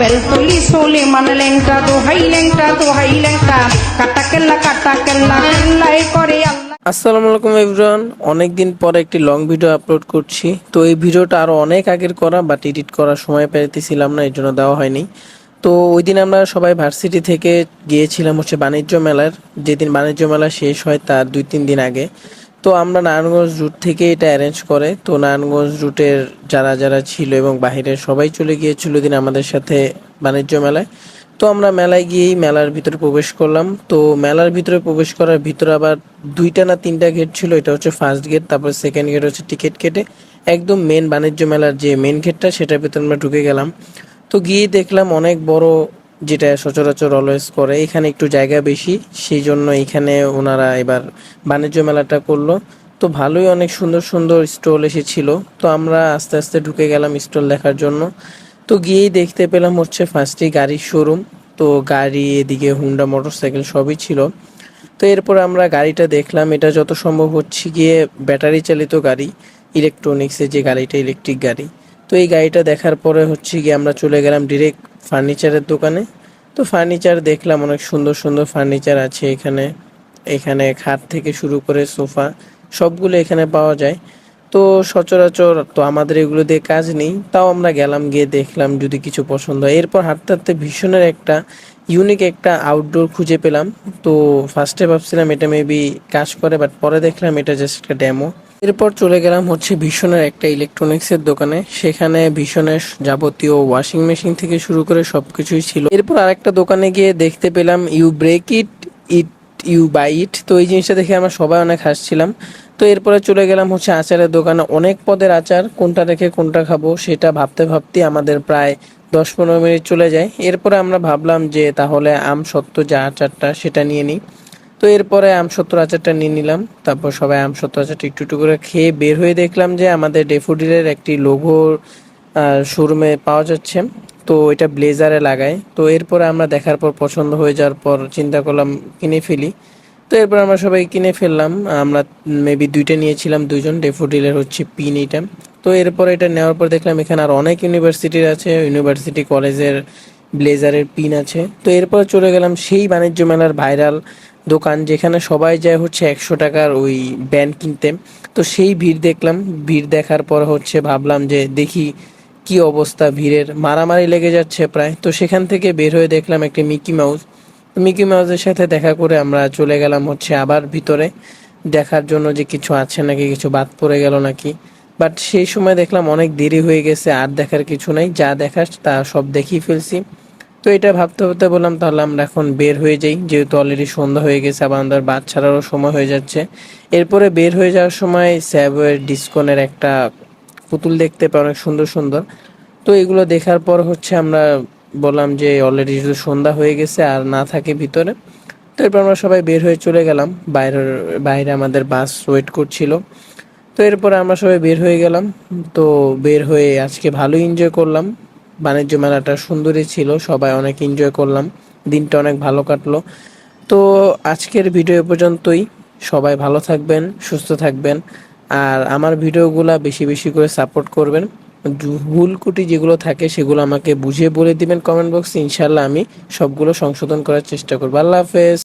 বেলতলি সোলে মানে লেংটা দোহাই লেংটা কাটা কেল্লা কেল্লাই করে আল্লাহ। আসসালামু আলাইকুম এভরিওয়ান, অনেকদিন পরে একটি লং ভিডিও আপলোড করছি। তো এই ভিডিওটা আরো অনেক আগের করা, বাট এডিট করার সময় পেতেছিলাম না, এই জন্য দেওয়া হয়নি। তো ওই দিন আমরা সবাই ভার্সিটি থেকে গিয়েছিলাম বাণিজ্য মেলার, যেদিন বাণিজ্য মেলা শেষ হয় তার 2-3 দিন আগে। তো আমরা নারায়ণগঞ্জ রুট থেকে এটা অ্যারেঞ্জ করে, তো নারায়ণগঞ্জ রুটের যারা যারা ছিল এবং বাহিরের সবাই চলে গিয়েছিল দিন আমাদের সাথে বাণিজ্য মেলায়। তো আমরা মেলায় গিয়েই মেলার ভিতরে প্রবেশ করলাম। তো মেলার ভিতরে প্রবেশ করার ভিতরে আবার 2টা না 3টা গেট ছিল। এটা হচ্ছে ফার্স্ট গেট, তারপর সেকেন্ড গেট হচ্ছে টিকিট কেটে একদম মেন বাণিজ্য মেলার যে মেন গেটটা সেটার ভিতরে আমরা ঢুকে গেলাম। তো গিয়ে দেখলাম অনেক বড়, যেটা সচরাচর অলওয়েজ করে, এখানে একটু জায়গা বেশি, সেই জন্য এখানে ওনারা এবার বাণিজ্য মেলাটা করলো। তো ভালোই অনেক সুন্দর সুন্দর স্টল এসেছিল। তো আমরা আস্তে আস্তে ঢুকে গেলাম স্টল দেখার জন্য। তো গিয়েই দেখতে পেলাম ফার্স্টে গাড়ির শোরুম। তো গাড়ি, এদিকে হুন্ডা মোটরসাইকেল সবই ছিল। তো এরপর আমরা গাড়িটা দেখলাম, এটা যত সম্ভব গিয়ে ব্যাটারি চালিত গাড়ি, ইলেকট্রনিক্সের যে গাড়িটা, ইলেকট্রিক গাড়ি। তো এই গাড়িটা দেখার পরে গিয়ে আমরা চলে গেলাম ডিরেক্ট ফার্নিচারের দোকানে। তো ফার্নিচার দেখলাম, অনেক সুন্দর সুন্দর ফার্নিচার আছে এখানে। এখানে খাট থেকে শুরু করে সোফা সবগুলো এখানে পাওয়া যায়। তো সচরাচর তো আমাদের এগুলো দিয়ে কাজ নেই, তাও আমরা গেলাম, গিয়ে দেখলাম যদি কিছু পছন্দ হয়। এরপর হাঁটতে হাঁটতে ভীষণের একটা ইউনিক একটা আউটডোর খুঁজে পেলাম। তো ফার্স্টে ভাবছিলাম এটা মেবি কাজ করে, বাট পরে দেখলাম এটা জাস্ট একটা ডেমো। এরপর চলে গেলাম ভীষণের একটা ইলেকট্রনিক্সের দোকানে। সেখানে ভীষণের যাবতীয় ওয়াশিং মেশিন থেকে শুরু করে সবকিছুই ছিল। এরপর আরেকটা দোকানে গিয়ে দেখতে পেলাম you break it it you buy it. তো এই জিনিসটা দেখে আমরা সবাই অনেক হাসছিলাম। তো এরপরে চলে গেলাম আচারের দোকানে। অনেক পদের আচার, কোনটা রেখে কোনটা খাবো সেটা ভাবতে ভাবতে আমাদের প্রায় 10-15 মিনিট চলে যায়। এরপরে আমরা ভাবলাম যে তাহলে আম সত্ত্ব যে আচারটা সেটা নিয়ে নিই। তো এরপরে আম সত্ত্ব আচারটা নিয়ে নিলাম। তারপর সবাই আম সত্ত্ব আচারটা একটু একটু করে খেয়ে বের হয়ে দেখলাম যে আমাদের ডেফোডিলের একটি লোগো শোরুমে পাওয়া যাচ্ছে। তো এটা ব্লেজারে লাগায়। তো এরপরে আমরা দেখার পর পছন্দ হয়ে যাওয়ার পর চিন্তা করলাম কিনে ফেলি। তো এরপর আমরা সবাই কিনে ফেললাম। আমরা মেবি 2টা নিয়েছিলাম, 2জন। ডেফোডিলের পিন এইটা। তো এরপর এটা নেওয়ার পর দেখলাম এখানে আর অনেক ইউনিভার্সিটির আছে, ইউনিভার্সিটি কলেজের ব্লেজারের পিন আছে। তো এরপর চলে গেলাম সেই বাণিজ্য মেলার ভাইরাল দোকান, যেখানে সবাই যায় 100 টাকার ওই ব্যান্ড কিনতে। তো সেই ভিড় দেখলাম। ভিড় দেখার পর ভাবলাম যে দেখি কি অবস্থা, ভিড়ের মারামারি লেগে যাচ্ছে প্রায়। তো সেখান থেকে বের হয়ে দেখলাম একটা মিকি মাউস। মিকি মাউসের সাথে দেখা করে আমরা চলে গেলাম আবার ভিতরে দেখার জন্য যে কিছু আছে নাকি, কিছু বাদ পড়ে গেল নাকি। বাট সেই সময় দেখলাম অনেক দেরি হয়ে গেছে, আর দেখার কিছু নাই, যা দেখার তা সব দেখিয়ে ফেলছি। তো এটা ভাবতে ভাবতে বললাম তাহলে আমরা এখন বের হয়ে যাই, যেহেতু অলরেডি সন্ধ্যা হয়ে গেছে, আবার আমাদের বাদ ছাড়ারও সময় হয়ে যাচ্ছে। এরপরে বের হয়ে যাওয়ার সময় স্যাভয়ের ডিসকনের একটা পুতুল দেখতে পাই, অনেক সুন্দর সুন্দর। তো এগুলো দেখার পর আমরা বললাম যে অলরেডি সন্ধ্যা হয়ে গেছে, আর না থাকে ভিতরে। তো এরপর আমরা সবাই বের হয়ে চলে গেলাম। বাইরে আমাদের বাস ওয়েট করছিল। তো এরপর আমরা সবাই বের হয়ে গেলাম। তো বের হয়ে আজকে ভালোই এনজয় করলাম। বাণিজ্য মেলাটা সুন্দরই ছিল, সবাই অনেক এনজয় করলাম, দিনটা অনেক ভালো কাটলো। তো আজকের ভিডিও এ পর্যন্তই। সবাই ভালো থাকবেন, সুস্থ থাকবেন, আর আমার ভিডিওগুলা বেশি বেশি করে সাপোর্ট করবেন। ভুল ত্রুটি যেগুলো থাকে সেগুলো আমাকে বুঝিয়ে বলে দিবেন কমেন্ট বক্সে। ইনশাল্লাহ আমি সবগুলো সংশোধন করার চেষ্টা করবো। আল্লাহ হাফেজ।